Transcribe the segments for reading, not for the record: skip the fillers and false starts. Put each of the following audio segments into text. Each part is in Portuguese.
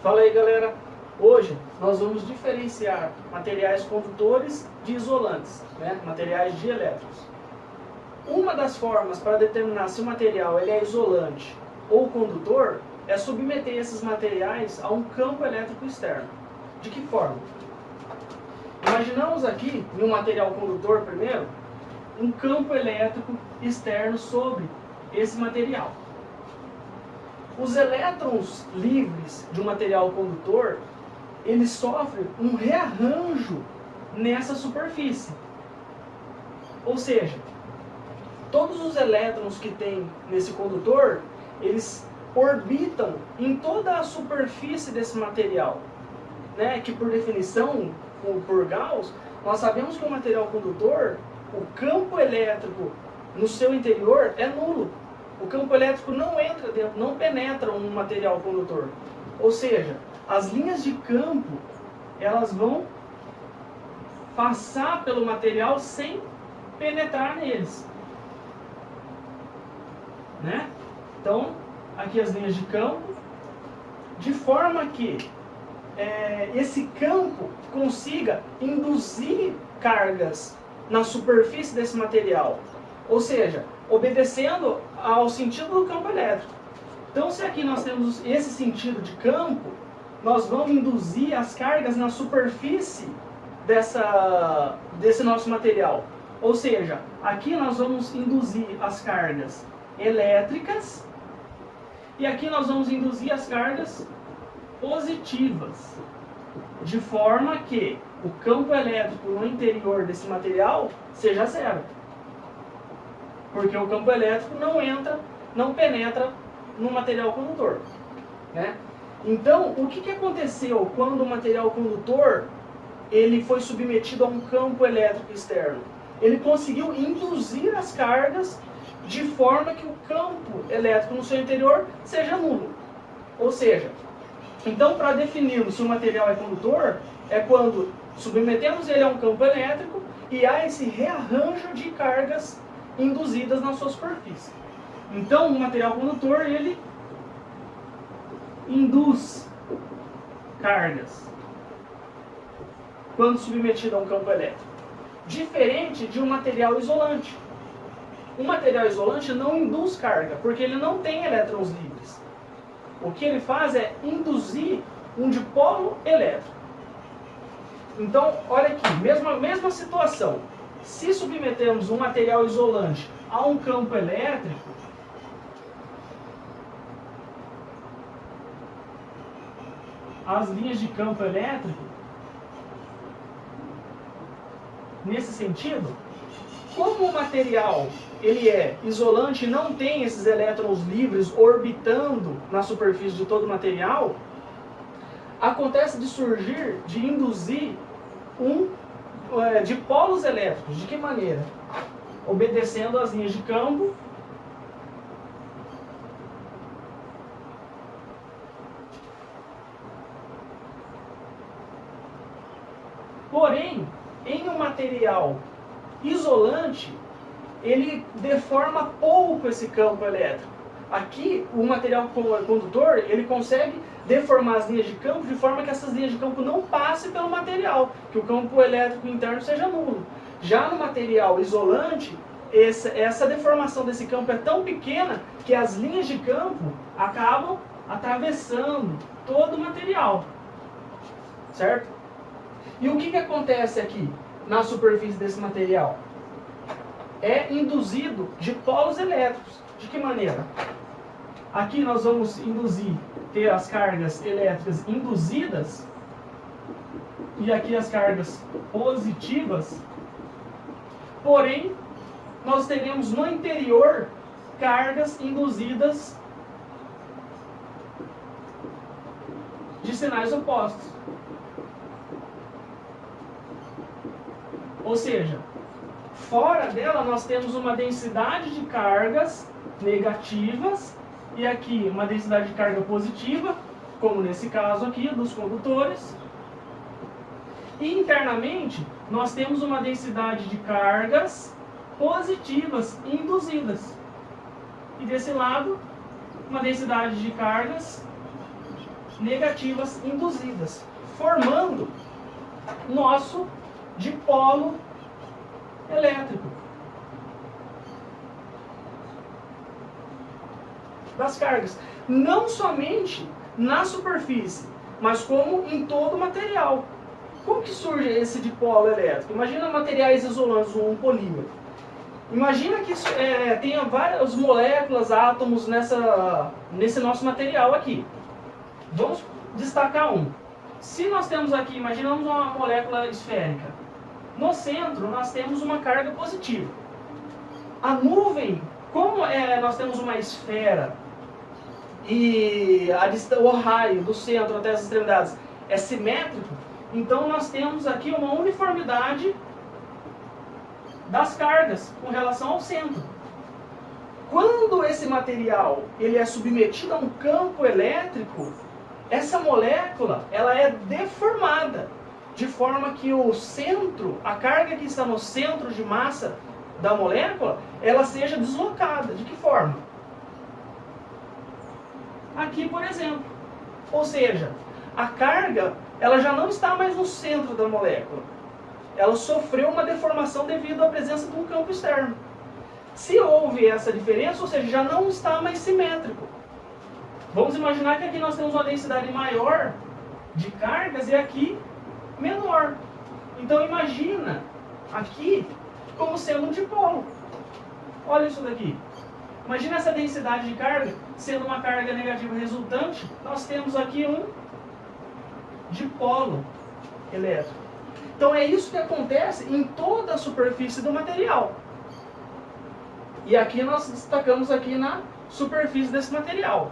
Fala aí, galera. Hoje nós vamos diferenciar materiais condutores de isolantes, materiais dielétricos. Uma das formas para determinar se o material ele é isolante ou condutor é submeter esses materiais a um campo elétrico externo. De que forma? Imaginamos aqui, em um material condutor primeiro, um campo elétrico externo sobre esse material. Os elétrons livres de um material condutor, eles sofrem um rearranjo nessa superfície. Ou seja, todos os elétrons que tem nesse condutor, eles orbitam em toda a superfície desse material, que por definição, por Gauss, nós sabemos que o material condutor, o campo elétrico no seu interior é nulo. O campo elétrico não entra dentro, não penetra um material condutor. Ou seja, as linhas de campo, elas vão passar pelo material sem penetrar neles. Então, aqui as linhas de campo, de forma que esse campo consiga induzir cargas na superfície desse material. Ou seja, obedecendo ao sentido do campo elétrico. Então, se aqui nós temos esse sentido de campo, nós vamos induzir as cargas na superfície desse nosso material. Ou seja, aqui nós vamos induzir as cargas elétricas e aqui nós vamos induzir as cargas positivas, de forma que o campo elétrico no interior desse material seja zero. Porque o campo elétrico não penetra no material condutor. Então, o que aconteceu quando o material condutor ele foi submetido a um campo elétrico externo? Ele conseguiu induzir as cargas de forma que o campo elétrico no seu interior seja nulo. Ou seja, então para definirmos se o material é condutor, é quando submetemos ele a um campo elétrico e há esse rearranjo de cargas induzidas na sua superfície. Então, o material condutor, ele induz cargas quando submetido a um campo elétrico. Diferente de um material isolante. Um material isolante não induz carga, porque ele não tem elétrons livres. O que ele faz é induzir um dipolo elétrico. Então, olha aqui, mesma situação. Se submetemos um material isolante a um campo elétrico, as linhas de campo elétrico, nesse sentido, como o material ele é isolante e não tem esses elétrons livres orbitando na superfície de todo o material, acontece de induzir dipolos elétricos. De que maneira? Obedecendo às linhas de campo porém, em um material isolante, ele deforma pouco esse campo elétrico. Aqui, o material condutor, ele consegue deformar as linhas de campo de forma que essas linhas de campo não passem pelo material, que o campo elétrico interno seja nulo. Já no material isolante, essa deformação desse campo é tão pequena que as linhas de campo acabam atravessando todo o material. Certo? E o que acontece aqui na superfície desse material? É induzido dipolos elétricos. De que maneira? Aqui nós vamos ter as cargas elétricas induzidas e aqui as cargas positivas. Porém, nós teremos no interior cargas induzidas de sinais opostos. Ou seja, fora dela nós temos uma densidade de cargas negativas e aqui uma densidade de carga positiva, como nesse caso aqui dos condutores. E internamente nós temos uma densidade de cargas positivas induzidas. E desse lado, uma densidade de cargas negativas induzidas, formando nosso dipolo elétrico das cargas. Não somente na superfície, mas como em todo o material. Como que surge esse dipolo elétrico? Imagina materiais isolantes, um polímero. Imagina que tenha várias moléculas, átomos nesse nosso material aqui. Vamos destacar um. Se nós temos aqui, imaginamos uma molécula esférica. No centro, nós temos uma carga positiva. A nuvem, como nós temos uma esfera e o raio do centro até as extremidades é simétrico, então nós temos aqui uma uniformidade das cargas com relação ao centro. Quando esse material ele é submetido a um campo elétrico, essa molécula ela é deformada, de forma que o centro, a carga que está no centro de massa da molécula, ela seja deslocada. De que forma? Aqui, por exemplo. Ou seja, a carga ela já não está mais no centro da molécula. Ela sofreu uma deformação devido à presença de um campo externo. Se houve essa diferença, ou seja, já não está mais simétrico. Vamos imaginar que aqui nós temos uma densidade maior de cargas e aqui menor. Então imagina aqui como sendo um dipolo. Olha isso daqui. Imagina essa densidade de carga sendo uma carga negativa resultante. Nós temos aqui um dipolo elétrico. Então é isso que acontece em toda a superfície do material. E aqui nós destacamos aqui na superfície desse material.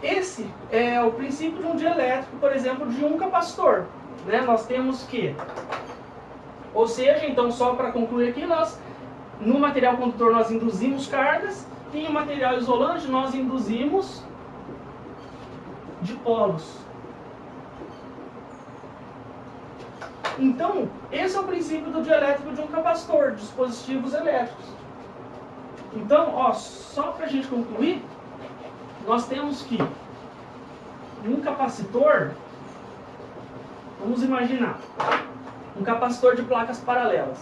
Esse é o princípio de um dielétrico, por exemplo, de um capacitor. Né? Nós temos que, ou seja, então só para concluir aqui, no material condutor nós induzimos cargas e em material isolante nós induzimos dipolos. Então, esse é o princípio do dielétrico de um capacitor, dispositivos elétricos. Então, só para a gente concluir, nós temos que um capacitor, vamos imaginar, um capacitor de placas paralelas.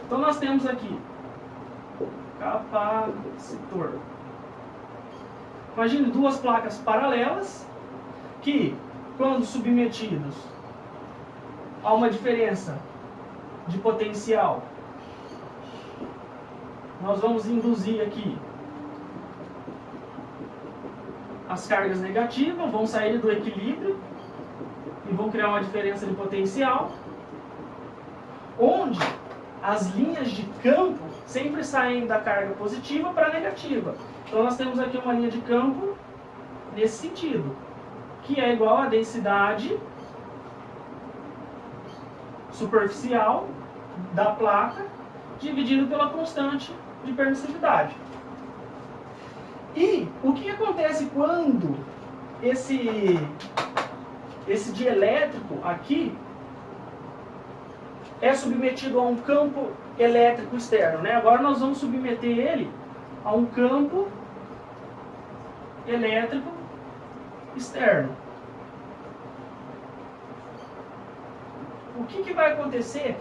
Então nós temos aqui capacitor. Imagine duas placas paralelas que, quando submetidos a uma diferença de potencial, nós vamos induzir aqui as cargas negativas, vão sair do equilíbrio e vão criar uma diferença de potencial, onde as linhas de campo sempre saem da carga positiva para a negativa. Então nós temos aqui uma linha de campo nesse sentido, que é igual à densidade superficial da placa dividido pela constante de permissividade. E o que acontece quando esse dielétrico aqui é submetido a um campo elétrico externo, né? Agora nós vamos submeter ele a um campo elétrico externo. O que vai acontecer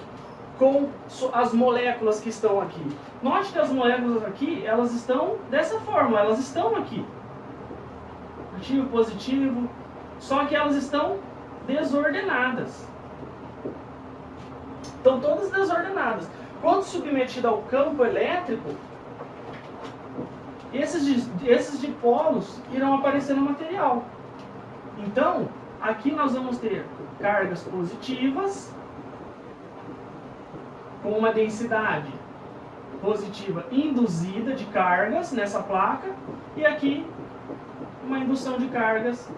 com as moléculas que estão aqui? Note que as moléculas aqui, elas estão dessa forma, elas estão aqui. Ativo, positivo, só que elas estão desordenadas. Estão todas desordenadas. Quando submetida ao campo elétrico, esses dipolos irão aparecer no material. Então, aqui nós vamos ter cargas positivas com uma densidade positiva induzida de cargas nessa placa, e aqui uma indução de cargas,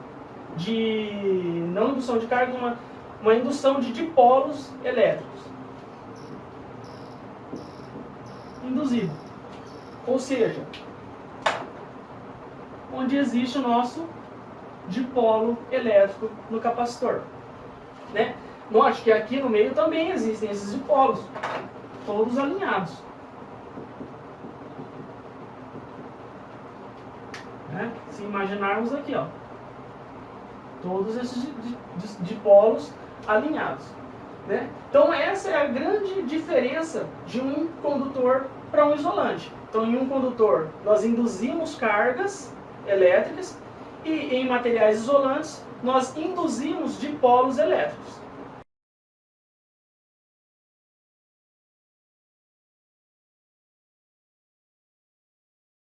não indução de cargas, uma indução de dipolos elétricos induzido. Ou seja, onde existe o nosso dipolo elétrico no capacitor. Né? Note que aqui no meio também existem esses dipolos, todos alinhados. Né? Se imaginarmos aqui, Todos esses dipolos alinhados. Né? Então essa é a grande diferença de um condutor para um isolante. Então em um condutor nós induzimos cargas elétricas e em materiais isolantes nós induzimos dipolos elétricos.